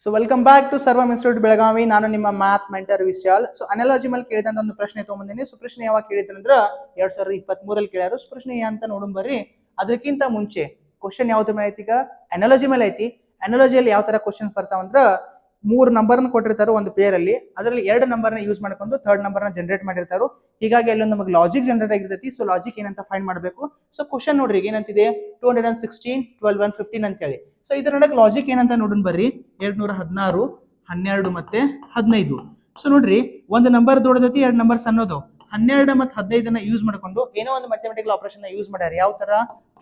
So welcome back to Sarvam Institute Belagavi. ನಾನು ನಿಮ್ಮ math mentor Vishal. So analogy ಮೇಲೆ ಕೇಳಿದಂತ ಒಂದು ಪ್ರಶ್ನೆ ತಗೊಂಬಂದಿನಿ. ಸೊ ಪ್ರಶ್ನೆ ಯಾವಾಗ ಕೇಳಿದ್ರು ಅಂದ್ರೆ 2023 ಕೇಳ್ಯಾರು. ಸೊ ಪ್ರಶ್ನೆ ಅಂತ ನೋಡೋಣ ಬರ್ರಿ. ಅದಕ್ಕಿಂತ ಮುಂಚೆ ಕ್ವಶನ್ ಯಾವ್ದ್ರ ಮೇಲೆ ಐತಿ? ಈಗ ಅನಾಲಜಿ ಮೇಲೆ ಐತಿ. ಅನಾಲಜಿಯಲ್ಲಿ ಯಾವ ತರ ಕ್ವಶನ್ ಬರ್ತಾವಂದ್ರ 3 ನಂಬರ್ ಕೊಟ್ಟಿರ್ತಾರೋ ಒಂದು ಪೇರ್ ಅಲ್ಲಿ, ಅದರಲ್ಲಿ 2 ನಂಬರ್ ಯೂಸ್ ಮಾಡ್ಕೊಂಡು 3rd ನಂಬರ್ ನ ಜನರೇಟ್ ಮಾಡಿರ್ತಾರೋ. ಹೀಗಾಗಿ ಅಲ್ಲಿ ನಮಗೆ ಲಾಜಿಕ್ ಜನರೇಟ್ ಆಗಿರ್ತೈತಿ. ಸೊ ಲಾಜಿಕ್ ಏನಂತ ಫೈಂಡ್ ಮಾಡಬೇಕು. ಸೊ ಕ್ವಶನ್ ನೋಡ್ರಿ ಏನಂತಿದೆ, 216 12 115 ಅಂತ ಹೇಳಿ. ಸೊ ಇದರೊಳಗೆ ಲಾಜಿಕ್ ಏನಂತ ನೋಡೋಣ ಬರ್ರಿ. 216 12 ಮತ್ತೆ 15. ಸೊ ನೋಡ್ರಿ, ಒಂದು ನಂಬರ್ ದೊಡ್ಡದೈತಿ, 2 ನಂಬರ್ ಸಣ್ಣದು. 12 ಮತ್ತು 15 ಯೂಸ್ ಮಾಡ್ಕೊಂಡು ಏನೋ ಒಂದು ಮ್ಯಾಥಮೆಟಿಕಲ್ ಆಪರೇಷನ್ ಯೂಸ್ ಮಾಡ್ಯಾರ. ಯಾವ ತರ?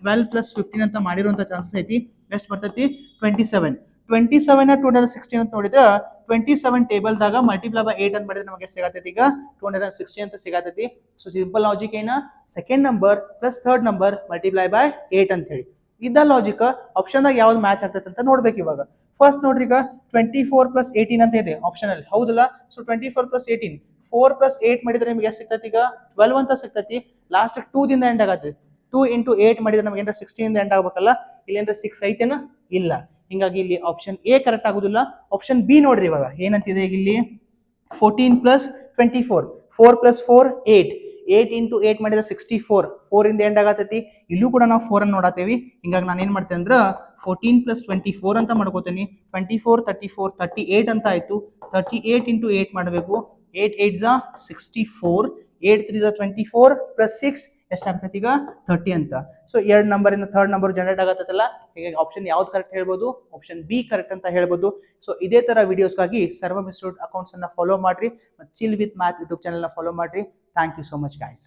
12 + 15 ಅಂತ ಮಾಡಿರುವಂತ ಚಾನ್ಸಸ್ ಐತಿ. ಎಷ್ಟು ಬರ್ತೈತಿ? 27. 27 216 ಅಂತ ನೋಡಿದ್ರೆ 27 ಟೇಬಲ್ ದಾಗ ಮಲ್ಟಿಪ್ಲೈ ಬೈ 8 ಅಂತ ಮಾಡಿದ್ರೆ ನಮಗೆ ಸಿಗತೈತಿ. ಈಗ 216 ಅಂತ ಸಿಗತೈತಿ. ಸೊ ಸಿಂಪಲ್ ಲಾಜಿಕ್ ಏನ? Second number plus 3rd number multiply by 8 ಅಂತ ಹೇಳಿ. ಇದ ಲಾಜಿಕ್ ಆಪ್ಷನ್ ದಾಗ ಯಾವ್ದು ಮ್ಯಾಚ್ ಆಗ್ತೈತೆ ಅಂತ ನೋಡ್ಬೇಕು. ಇವಾಗ ಫಸ್ಟ್ ನೋಡ್ರಿ, ಈಗ 24 + 18 ಅಂತ ಇದೆ ಆಪ್ಷನ್ ಅಲ್ಲಿ, ಹೌದಲ್ಲ? ಸೊ 24 + 18, 4 + 8 ಮಾಡಿದ್ರೆ ನಿಮ್ಗೆ ಎಷ್ಟು ಸಿಗ್ತೈತಿ? ಈಗ 12 ಅಂತ ಸಿಗ್ತೈತಿ. ಲಾಸ್ಟ್ 2 ದಿಂದ ಎಂಡ್ ಆಗತ್ತೆ. 2 × 8 ಮಾಡಿದ್ರೆ ನಮ್ಗೆ ಏನಾರ 16 ಇಂದ ಎಂಡ್ ಆಗ್ಬೇಕಲ್ಲ. ಇಲ್ಲಿ ಏನಾರ 6 ಐತೇನ? ಇಲ್ಲ. ಹಿಂಗಾಗಿ ಇಲ್ಲಿ ಆಪ್ಷನ್ ಎ ಕರೆಕ್ಟ್ ಆಗುದಿಲ್ಲ. ಆಪ್ಷನ್ ಬಿ ನೋಡ್ರಿ, ಇವಾಗ ಏನಂತಿದೆ ಇಲ್ಲಿ 14 + 24, 4 + 4 8, 8 × 8 ಮಾಡಿದ್ರೆ 64, 4 ಇಂದ ಎಂಡ್ ಆಗತೈತಿ. ಇಲ್ಲೂ ಕೂಡ ನಾವು 4 ಅನ್ನು ನೋಡತ್ತೇವಿ. ಹಿಂಗಾಗಿ ನಾನು ಏನ್ ಮಾಡ್ತೇನೆ ಅಂದ್ರೆ 14 + 24 ಅಂತ ಮಾಡ್ಕೋತೀನಿ. 24 34 38 ಅಂತ ಆಯ್ತು. 38 × 8 ಮಾಡಬೇಕು. 8 8 = 64, 8 3 = 24 + 6 ಎಷ್ಟಾಗ್ತೈತಿ? ಈಗ 30 ಅಂತ. ಸೊ 2 ನಂಬರ್ ಇಂದ 3rd ನಂಬರ್ ಜನರೇಟ್ ಆಗತ್ತಲ್ಲ. ಹೀಗಾಗಿ ಆಪ್ಷನ್ ಯಾವ್ದು ಕರೆಕ್ಟ್ ಹೇಳ್ಬೋದು? ಆಪ್ಷನ್ ಬಿ ಕರೆಕ್ಟ್ ಅಂತ ಹೇಳ್ಬೋದು. ಸೊ ಇದೇ ತರ ವಿಡಿಯೋಸ್ಗಾಗಿ ಸರ್ವಮ್ ಇನ್ಸ್ಟಿಟ್ಯೂಟ್ ಅಕೌಂಟ್ಸ್ ಅನ್ನ ಫಾಲೋ ಮಾಡ್ರಿ. Chill with math YouTube channel ನ ಫಾಲೋ ಮಾಡ್ರಿ. Thank you so much guys.